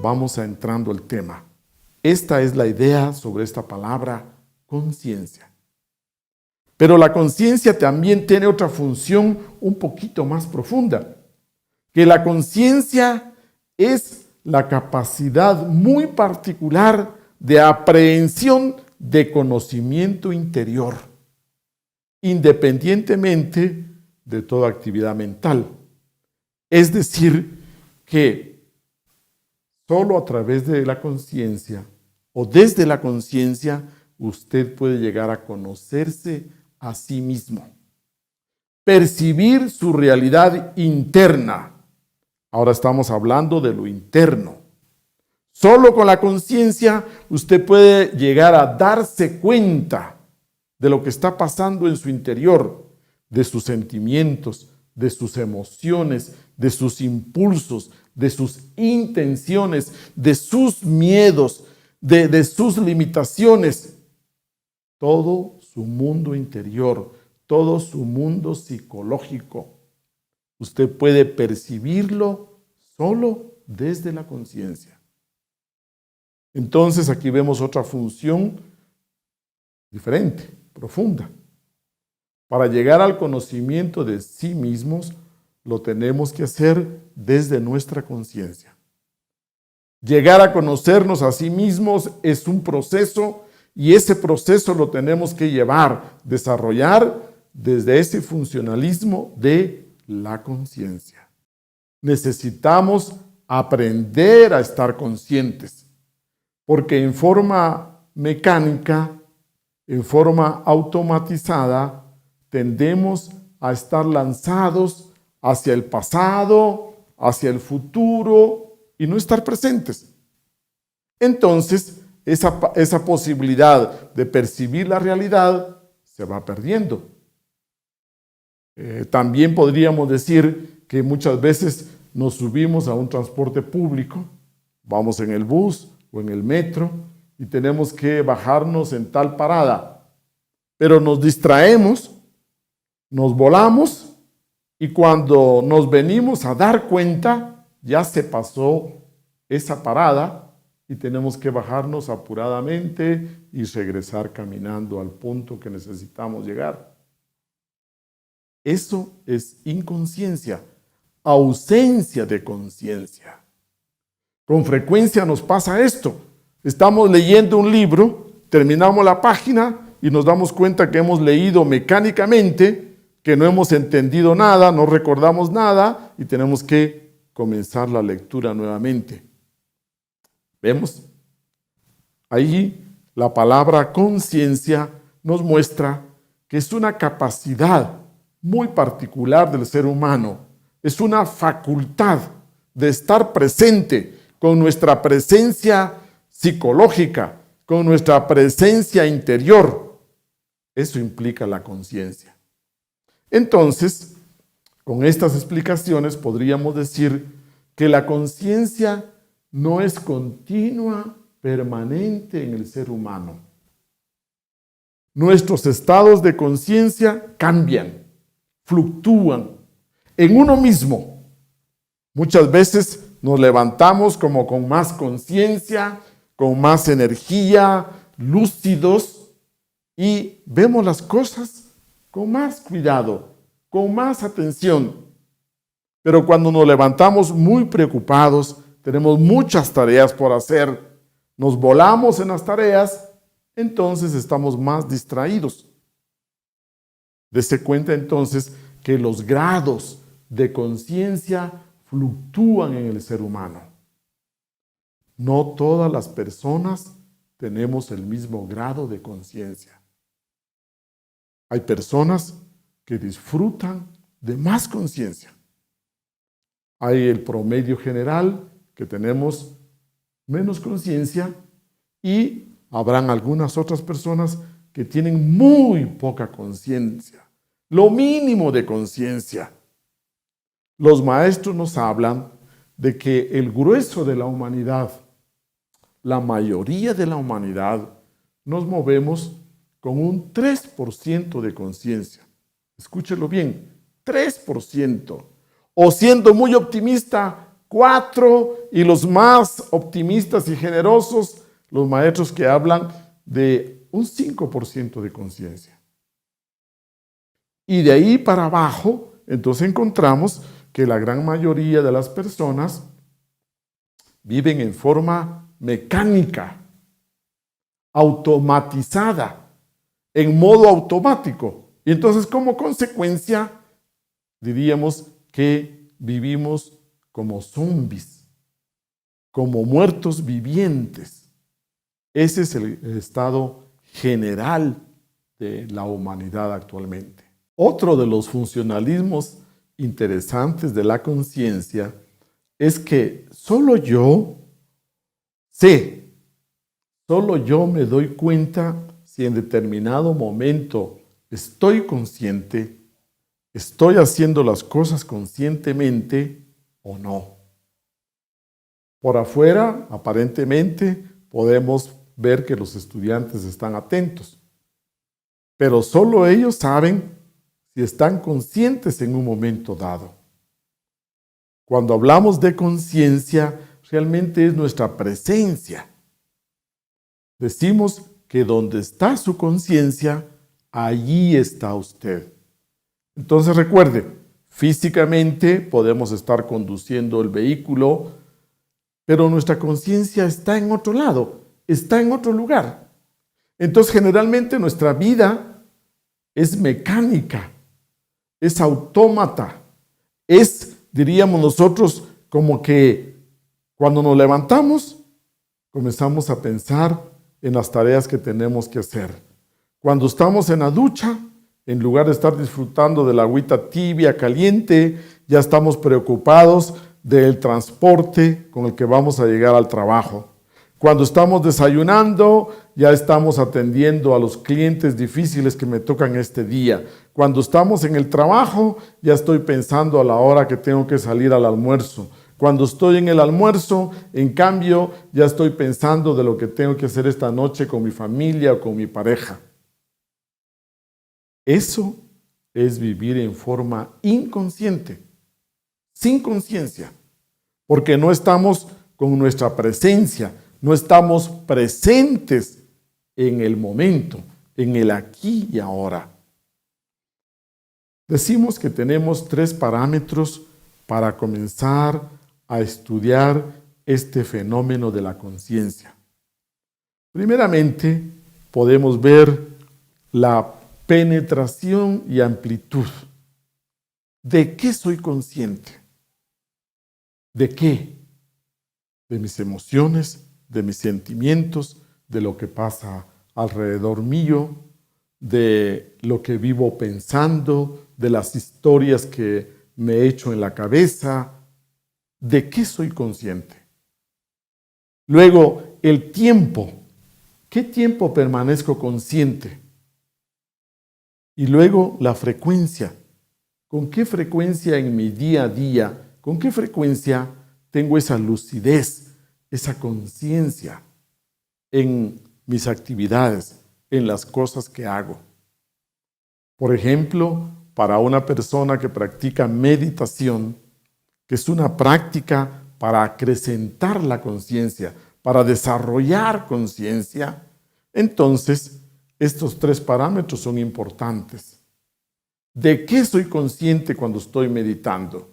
vamos entrando al tema. Esta es la idea sobre esta palabra conciencia. Pero la conciencia también tiene otra función un poquito más profunda, que la conciencia es la capacidad muy particular de aprehensión de conocimiento interior, independientemente de toda actividad mental. Es decir, que solo a través de la conciencia o desde la conciencia usted puede llegar a conocerse a sí mismo, percibir su realidad interna. Ahora estamos hablando de lo interno. Solo con la conciencia usted puede llegar a darse cuenta de lo que está pasando en su interior, de sus sentimientos, de sus emociones, de sus impulsos, de sus intenciones, de sus miedos, de sus limitaciones. Todo su mundo interior, todo su mundo psicológico. Usted puede percibirlo solo desde la conciencia. Entonces aquí vemos otra función diferente, profunda. Para llegar al conocimiento de sí mismos, lo tenemos que hacer desde nuestra conciencia. Llegar a conocernos a sí mismos es un proceso y ese proceso lo tenemos que llevar, desarrollar desde ese funcionalismo de la conciencia. Necesitamos aprender a estar conscientes, porque en forma mecánica, en forma automatizada, tendemos a estar lanzados hacia el pasado, hacia el futuro y no estar presentes. Entonces, esa posibilidad de percibir la realidad se va perdiendo. También podríamos decir que muchas veces nos subimos a un transporte público, vamos en el bus o en el metro y tenemos que bajarnos en tal parada, pero nos distraemos, nos volamos y cuando nos venimos a dar cuenta ya se pasó esa parada y tenemos que bajarnos apuradamente y regresar caminando al punto que necesitamos llegar. Eso es inconsciencia, ausencia de conciencia. Con frecuencia nos pasa esto. Estamos leyendo un libro, terminamos la página y nos damos cuenta que hemos leído mecánicamente, que no hemos entendido nada, no recordamos nada y tenemos que comenzar la lectura nuevamente. ¿Vemos? Ahí la palabra conciencia nos muestra que es una capacidad muy particular del ser humano. Es una facultad de estar presente con nuestra presencia psicológica, con nuestra presencia interior. Eso implica la conciencia. Entonces, con estas explicaciones podríamos decir que la conciencia no es continua, permanente en el ser humano. Nuestros estados de conciencia cambian, fluctúan en uno mismo. Muchas veces nos levantamos como con más conciencia, con más energía, lúcidos y vemos las cosas con más cuidado, con más atención. Pero cuando nos levantamos muy preocupados, tenemos muchas tareas por hacer, nos volamos en las tareas, entonces estamos más distraídos. Dese cuenta entonces que los grados de conciencia fluctúan en el ser humano. No todas las personas tenemos el mismo grado de conciencia. Hay personas que disfrutan de más conciencia. Hay el promedio general que tenemos menos conciencia y habrán algunas otras personas que tienen muy poca conciencia, lo mínimo de conciencia. Los maestros nos hablan de que el grueso de la humanidad, la mayoría de la humanidad, nos movemos con un 3% de conciencia. Escúchelo bien, 3%. O siendo muy optimista, 4, y los más optimistas y generosos, los maestros que hablan de un 5% de conciencia. Y de ahí para abajo, entonces encontramos que la gran mayoría de las personas viven en forma mecánica, automatizada, en modo automático. Y entonces, como consecuencia, diríamos que vivimos como zombies, como muertos vivientes. Ese es el estado general de la humanidad actualmente. Otro de los funcionalismos interesantes de la conciencia es que solo yo sé, solo yo me doy cuenta si en determinado momento estoy consciente, estoy haciendo las cosas conscientemente o no. Por afuera, aparentemente, podemos ver que los estudiantes están atentos, pero solo ellos saben si están conscientes en un momento dado. Cuando hablamos de conciencia, realmente es nuestra presencia. Decimos que donde está su conciencia, allí está usted. Entonces recuerde, físicamente podemos estar conduciendo el vehículo, pero nuestra conciencia está en otro lado, está en otro lugar. Entonces generalmente nuestra vida es mecánica, es autómata, es, diríamos nosotros, como que cuando nos levantamos, comenzamos a pensar en las tareas que tenemos que hacer. Cuando estamos en la ducha, en lugar de estar disfrutando de la agüita tibia, caliente, ya estamos preocupados del transporte con el que vamos a llegar al trabajo. Cuando estamos desayunando, ya estamos atendiendo a los clientes difíciles que me tocan este día. Cuando estamos en el trabajo, ya estoy pensando a la hora que tengo que salir al almuerzo. Cuando estoy en el almuerzo, en cambio, ya estoy pensando de lo que tengo que hacer esta noche con mi familia o con mi pareja. Eso es vivir en forma inconsciente, sin conciencia, porque no estamos con nuestra presencia, no estamos presentes en el momento, en el aquí y ahora. Decimos que tenemos 3 parámetros para comenzar a estudiar este fenómeno de la conciencia. Primeramente, podemos ver la penetración y amplitud. ¿De qué soy consciente? ¿De qué? De mis emociones, de mis sentimientos, de lo que pasa alrededor mío, de lo que vivo pensando, de las historias que me he hecho en la cabeza. ¿De qué soy consciente? Luego, el tiempo. ¿Qué tiempo permanezco consciente? Y luego, la frecuencia. ¿Con qué frecuencia en mi día a día, con qué frecuencia tengo esa lucidez, esa conciencia en mis actividades, en las cosas que hago? Por ejemplo, para una persona que practica meditación, que es una práctica para acrecentar la conciencia, para desarrollar conciencia, entonces estos 3 parámetros son importantes. ¿De qué soy consciente cuando estoy meditando?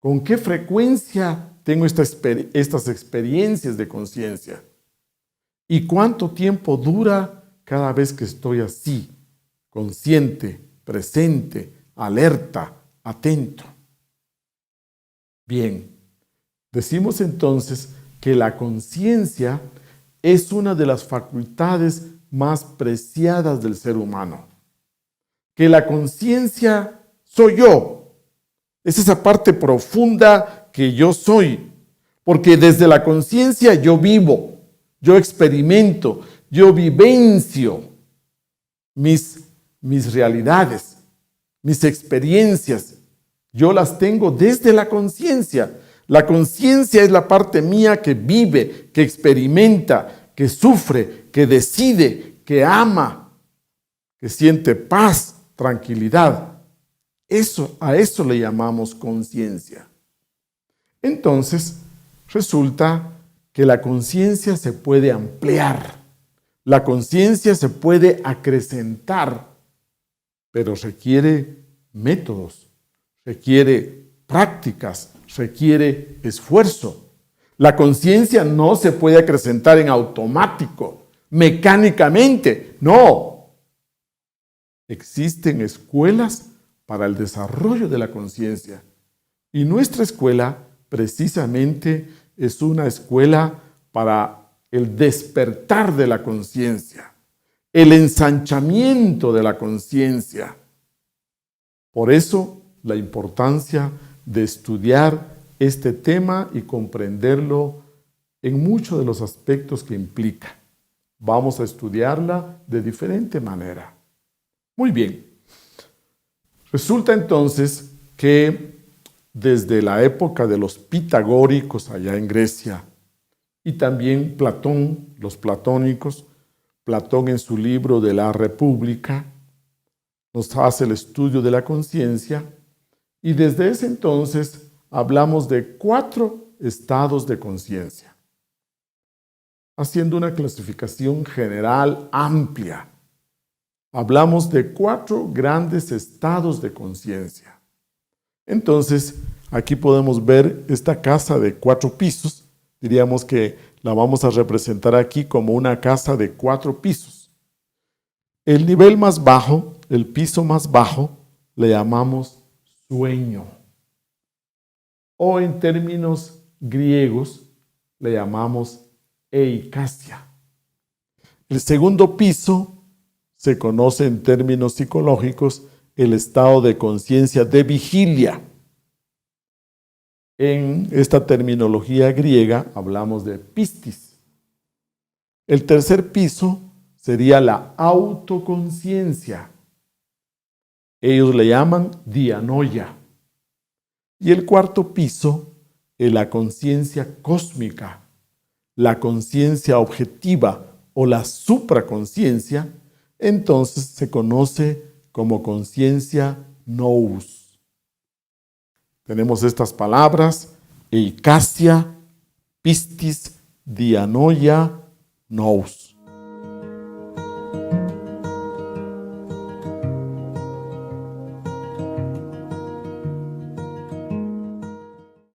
¿Con qué frecuencia tengo estas experiencias de conciencia? ¿Y cuánto tiempo dura cada vez que estoy así, consciente, presente, alerta, atento? Bien, decimos entonces que la conciencia es una de las facultades más preciadas del ser humano. Que la conciencia soy yo. Es esa parte profunda que yo soy. Porque desde la conciencia yo vivo, yo experimento, yo vivencio mis realidades, mis experiencias. Yo las tengo desde la conciencia. La conciencia es la parte mía que vive, que experimenta, que sufre, que decide, que ama, que siente paz, tranquilidad. A eso le llamamos conciencia. Entonces, resulta que la conciencia se puede ampliar, la conciencia se puede acrecentar, pero requiere métodos, requiere prácticas, requiere esfuerzo. La conciencia no se puede acrecentar en automático, mecánicamente, no. Existen escuelas para el desarrollo de la conciencia y nuestra escuela precisamente es una escuela para el despertar de la conciencia, el ensanchamiento de la conciencia. Por eso, la importancia de estudiar este tema y comprenderlo en muchos de los aspectos que implica. Vamos a estudiarla de diferente manera. Muy bien. Resulta entonces que desde la época de los pitagóricos allá en Grecia y también Platón, los platónicos, Platón en su libro de la República nos hace el estudio de la conciencia y desde ese entonces hablamos de 4 estados de conciencia, haciendo una clasificación general amplia. Hablamos de 4 grandes estados de conciencia. Entonces, aquí podemos ver esta casa de 4 pisos. Diríamos que la vamos a representar aquí como una casa de 4 pisos. El nivel más bajo, el piso más bajo, le llamamos sueño. O en términos griegos, le llamamos eikasia. El segundo piso se conoce en términos psicológicos el estado de conciencia de vigilia. En esta terminología griega hablamos de pistis. El tercer piso sería la autoconciencia. Ellos le llaman dianoia. Y el cuarto piso es la conciencia cósmica, la conciencia objetiva o la supraconciencia, entonces se conoce como conciencia nous. Tenemos estas palabras: eikasia, pistis, dianoia, nous.